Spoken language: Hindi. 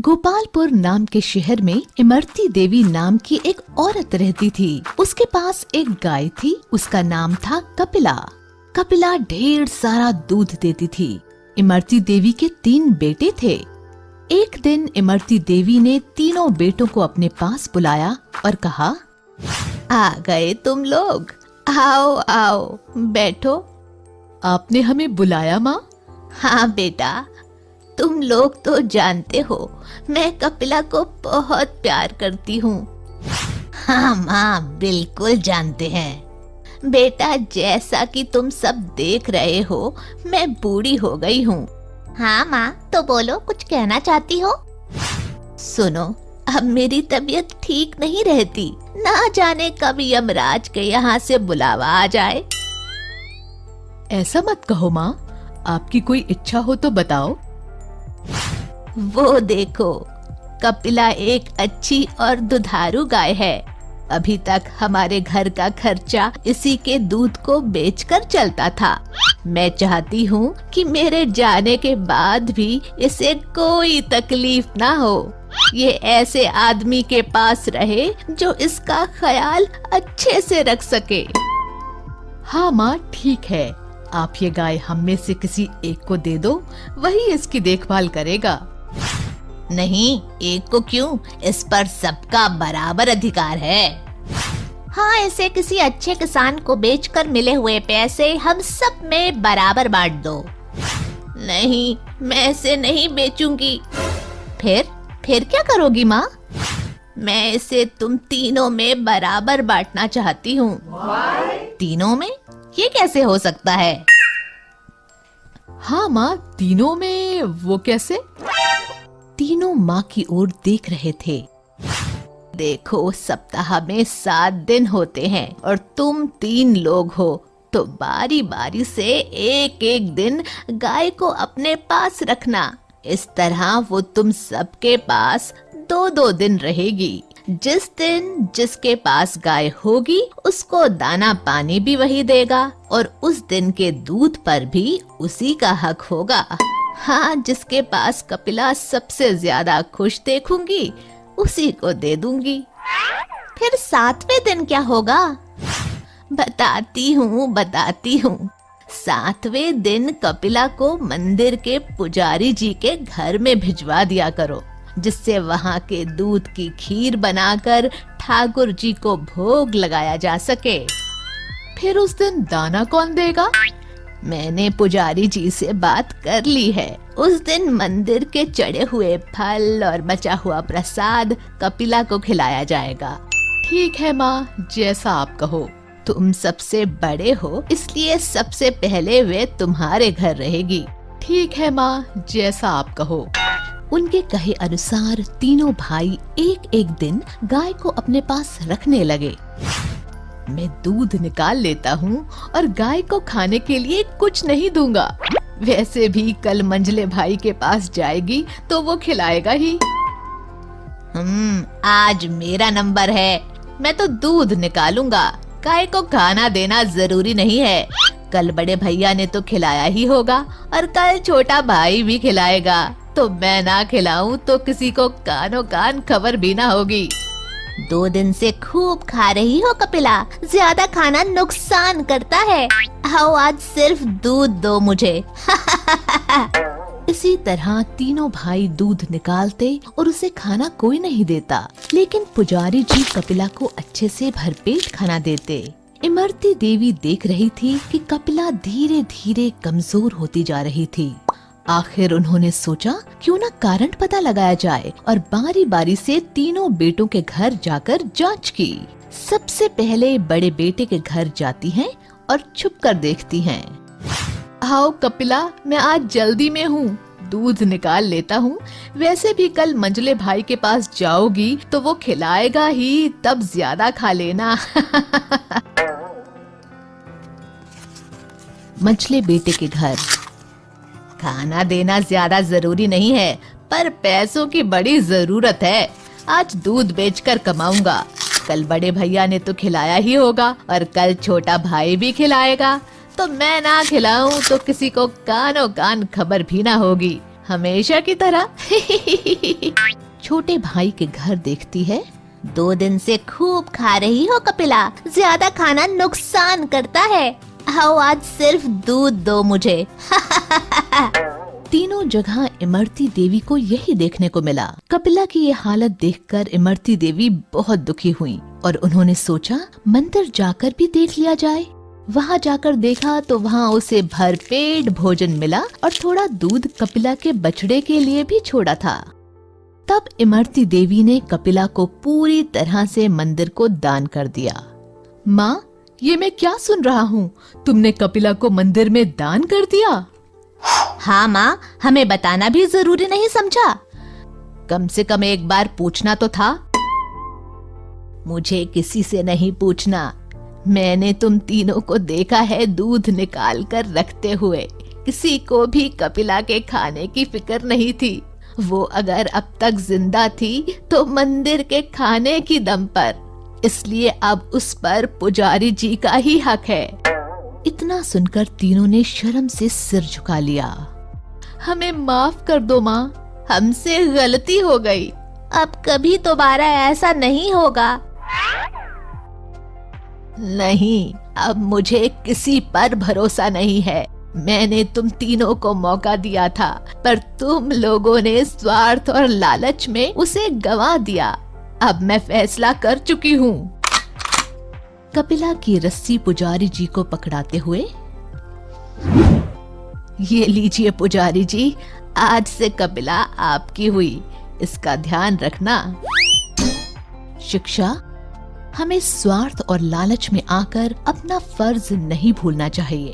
गोपालपुर नाम के शहर में इमरती देवी नाम की एक औरत रहती थी। उसके पास एक गाय थी, उसका नाम था कपिला। कपिला ढेर सारा दूध देती थी। इमरती देवी के 3 बेटे थे। एक दिन इमरती देवी ने तीनों बेटों को अपने पास बुलाया और कहा, आ गए तुम लोग, आओ आओ बैठो। आपने हमें बुलाया माँ? हाँ बेटा, तुम लोग तो जानते हो मैं कपिला को बहुत प्यार करती हूँ। हाँ माँ, बिल्कुल जानते हैं। बेटा, जैसा कि तुम सब देख रहे हो, मैं बूढ़ी हो गई हूँ। हाँ माँ, तो बोलो, कुछ कहना चाहती हो? सुनो, अब मेरी तबीयत ठीक नहीं रहती, ना जाने कब यमराज के यहाँ से बुलावा आ जाए। ऐसा मत कहो माँ, आपकी कोई इच्छा हो तो बताओ। वो देखो, कपिला एक अच्छी और दुधारू गाय है। अभी तक हमारे घर का खर्चा इसी के दूध को बेचकर चलता था। मैं चाहती हूँ कि मेरे जाने के बाद भी इसे कोई तकलीफ ना हो। ये ऐसे आदमी के पास रहे जो इसका ख्याल अच्छे से रख सके। हाँ माँ, ठीक है, आप ये गाय हम में से किसी एक को दे दो, वही इसकी देखभाल करेगा। नहीं, एक को क्यों? इस पर सबका बराबर अधिकार है। हाँ, इसे किसी अच्छे किसान को बेचकर मिले हुए पैसे हम सब में बराबर बांट दो। नहीं, मैं इसे नहीं बेचूंगी। फिर क्या करोगी माँ? मैं इसे तुम तीनों में बराबर बांटना चाहती हूँ। तीनों में? ये कैसे हो सकता है? हाँ माँ, तीनों में वो कैसे? तीनों माँ की ओर देख रहे थे। देखो, सप्ताह में 7 दिन होते हैं और तुम 3 लोग हो, तो बारी बारी से एक एक दिन गाय को अपने पास रखना। इस तरह वो तुम सबके पास 2-2 दिन रहेगी। जिस दिन जिसके पास गाय होगी उसको दाना पानी भी वही देगा और उस दिन के दूध पर भी उसी का हक होगा। हाँ, जिसके पास कपिला सबसे ज्यादा खुश देखूंगी उसी को दे दूंगी। फिर 7वें दिन क्या होगा? बताती हूँ। 7वें दिन कपिला को मंदिर के पुजारी जी के घर में भिजवा दिया करो, जिससे वहाँ के दूध की खीर बनाकर ठाकुर जी को भोग लगाया जा सके। फिर उस दिन दाना कौन देगा? मैंने पुजारी जी से बात कर ली है। उस दिन मंदिर के चढ़े हुए फल और बचा हुआ प्रसाद कपिला को खिलाया जाएगा। ठीक है माँ, जैसा आप कहो। तुम सबसे बड़े हो, इसलिए सबसे पहले वे तुम्हारे घर रहेगी। ठीक है माँ, जैसा आप कहो। उनके कहे अनुसार तीनों भाई एक एक दिन गाय को अपने पास रखने लगे। मैं दूध निकाल लेता हूँ और गाय को खाने के लिए कुछ नहीं दूंगा। वैसे भी कल मंझले भाई के पास जाएगी तो वो खिलाएगा ही। आज मेरा नंबर है, मैं तो दूध निकालूंगा। गाय को खाना देना जरूरी नहीं है। कल बड़े भैया ने तो खिलाया ही होगा और कल छोटा भाई भी खिलाएगा। तो मैं ना खिलाऊं तो किसी को कानो कान खबर भी ना होगी। 2 दिन से खूब खा रही हो कपिला, ज्यादा खाना नुकसान करता है। आओ, आज सिर्फ दूध दो मुझे। इसी तरह तीनों भाई दूध निकालते और उसे खाना कोई नहीं देता, लेकिन पुजारी जी कपिला को अच्छे से भरपेट खाना देते। इमरती देवी देख रही थी कि कपिला धीरे धीरे कमजोर होती जा रही थी। आखिर उन्होंने सोचा क्यों ना कारण पता लगाया जाए और बारी बारी से तीनों बेटों के घर जाकर जांच की। सबसे पहले बड़े बेटे के घर जाती हैं और छुप कर देखती हैं। आओ कपिला, मैं आज जल्दी में हूँ, दूध निकाल लेता हूँ। वैसे भी कल मंझले भाई के पास जाओगी तो वो खिलाएगा ही, तब ज्यादा खा लेना। मंझले बेटे के घर। खाना देना ज्यादा जरूरी नहीं है, पर पैसों की बड़ी जरूरत है। आज दूध बेचकर कमाऊंगा। कल बड़े भैया ने तो खिलाया ही होगा और कल छोटा भाई भी खिलाएगा। तो मैं ना खिलाऊं तो किसी को कानो कान खबर भी ना होगी। हमेशा की तरह। छोटे भाई के घर देखती है। 2 दिन से खूब खा रही हो कपिला, ज्यादा खाना नुकसान करता है। आओ आज सिर्फ दूध दो मुझे। तीनों जगह इमरती देवी को यही देखने को मिला। कपिला की ये हालत देखकर इमरती देवी बहुत दुखी हुई और उन्होंने सोचा मंदिर जाकर भी देख लिया जाए। वहाँ जाकर देखा तो वहाँ उसे भरपेट भोजन मिला और थोड़ा दूध कपिला के बछड़े के लिए भी छोड़ा था। तब इमरती देवी ने कपिला को पूरी तरह से मंदिर को दान कर दिया। माँ, ये मैं क्या सुन रहा हूँ? तुमने कपिला को मंदिर में दान कर दिया? हाँ माँ, हमें बताना भी जरूरी नहीं समझा? कम से कम एक बार पूछना तो था। मुझे किसी से नहीं पूछना। मैंने तुम तीनों को देखा है दूध निकाल कर रखते हुए। किसी को भी कपिला के खाने की फिक्र नहीं थी। वो अगर अब तक जिंदा थी तो मंदिर के खाने की दम पर, इसलिए अब उस पर पुजारी जी का ही हक है। इतना सुनकर तीनों ने शर्म से सिर झुका लिया। हमें माफ कर दो माँ, हमसे गलती हो गई। अब कभी दोबारा ऐसा नहीं होगा। नहीं, अब मुझे किसी पर भरोसा नहीं है। मैंने तुम तीनों को मौका दिया था, पर तुम लोगों ने स्वार्थ और लालच में उसे गंवा दिया। अब मैं फैसला कर चुकी हूँ। कपिला की रस्सी पुजारी जी को पकड़ाते हुए, ये लीजिए पुजारी जी, आज से कपिला आपकी हुई, इसका ध्यान रखना। शिक्षा: हमें स्वार्थ और लालच में आकर अपना फर्ज नहीं भूलना चाहिए।